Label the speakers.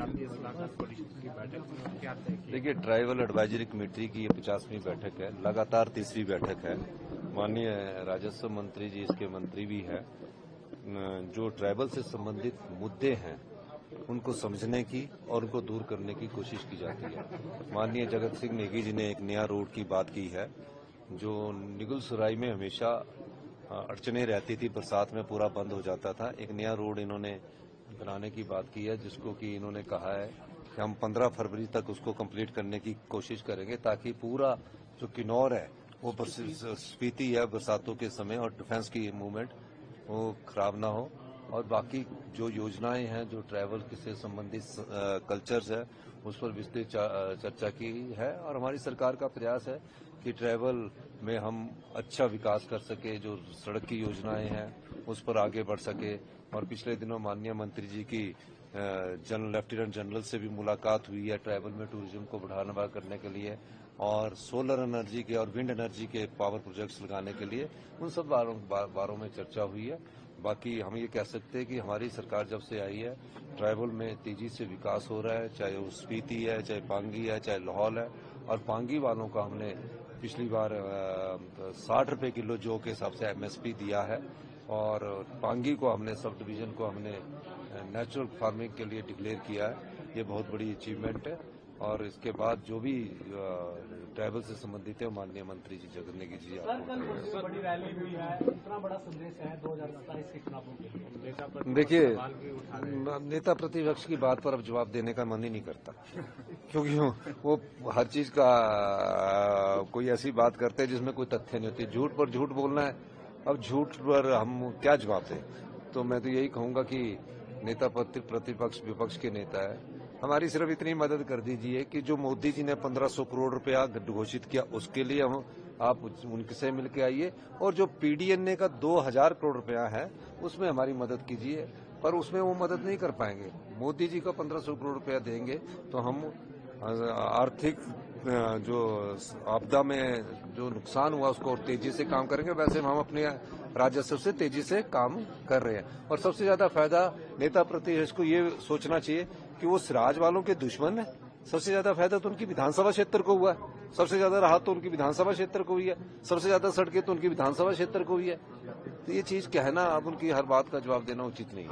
Speaker 1: जातीय सलाहकार परिषद की बैठक में क्या तय किया?
Speaker 2: देखिए, ट्राइबल एडवाइजरी कमेटी की ये 50वीं बैठक है, लगातार तीसरी बैठक है। माननीय राजस्व मंत्री जी इसके मंत्री भी हैं। जो ट्राइबल से संबंधित मुद्दे हैं उनको समझने की और उनको दूर करने की कोशिश की जाती है। माननीय जगत सिंह नेगी जी ने एक नया रोड की बात की है, जो निगुलसराय में हमेशा अड़चने रहती थी, बरसात में पूरा बंद हो जाता था। एक नया रोड इन्होंने बनाने की बात की है, जिसको कि इन्होंने कहा है कि हम 15 फरवरी तक उसको कंप्लीट करने की कोशिश करेंगे, ताकि पूरा जो किन्नौर है वो स्पीति है बरसातों के समय और डिफेंस की मूवमेंट वो खराब ना हो। और बाकी जो योजनाएं हैं, जो ट्रैवल से संबंधित कल्चर्स है, उस पर विस्तृत चर्चा की है। और हमारी सरकार का प्रयास है कि ट्रैवल में हम अच्छा विकास कर सके, जो सड़क की योजनाएं हैं उस पर आगे बढ़ सके। और पिछले दिनों माननीय मंत्री जी की लेफ्टिनेंट जनरल से भी मुलाकात हुई है ट्रैवल में टूरिज्म को बढ़ावा करने के लिए, और सोलर एनर्जी के और विंड एनर्जी के पावर प्रोजेक्ट्स लगाने के लिए उन सब बारों में चर्चा हुई है। बाकी हम ये कह सकते हैं कि हमारी सरकार जब से आई है, ट्राइबल में तेजी से विकास हो रहा है, चाहे वो स्पीति है, चाहे पांगी है, चाहे लाहौल है। और पांगी वालों का हमने पिछली बार 60 रुपये किलो जौ के हिसाब से MSP दिया है, और पांगी को हमने सब डिवीजन को हमने नेचुरल फार्मिंग के लिए डिक्लेयर किया है। ये बहुत बड़ी अचीवमेंट है। और इसके बाद जो भी ट्राइबल से संबंधित है माननीय मंत्री जी जगत नेगी जी आपको
Speaker 3: बड़ी रैली हुई है, इतना बड़ा संदेश है 2027 के चुनावों के लिए।
Speaker 2: देखिए, नेता प्रतिपक्ष की बात पर अब जवाब देने का मन ही नहीं करता, क्योंकि वो हर चीज का कोई ऐसी बात करते हैं जिसमें कोई तथ्य नहीं होती। झूठ पर झूठ बोलना है, अब झूठ पर हम क्या जवाब दें। तो मैं तो यही कहूंगा कि नेता प्रतिपक्ष विपक्ष के नेता है, हमारी सिर्फ इतनी मदद कर दीजिए कि जो मोदी जी ने 1500 करोड़ रुपया घोषित किया उसके लिए हम आप उनसे मिलकर आइए, और जो PDNA का 2000 करोड़ रुपया है उसमें हमारी मदद कीजिए। पर उसमें वो मदद नहीं कर पाएंगे। मोदी जी का 1500 करोड़ रुपया देंगे तो हम आर्थिक जो आपदा में जो नुकसान हुआ उसको और तेजी से काम करेंगे। वैसे हम अपने राजस्व से तेजी से काम कर रहे हैं। और सबसे ज्यादा फायदा नेता प्रतिपक्ष को ये सोचना चाहिए कि वो सिराज वालों के दुश्मन है। सबसे ज्यादा फायदा तो उनकी विधानसभा क्षेत्र को हुआ है, सबसे ज्यादा राहत तो उनकी विधानसभा क्षेत्र को हुई है, सबसे ज्यादा सड़कें तो उनकी विधानसभा क्षेत्र को हुई है। तो ये चीज कहना, अब उनकी हर बात का जवाब देना उचित नहीं है।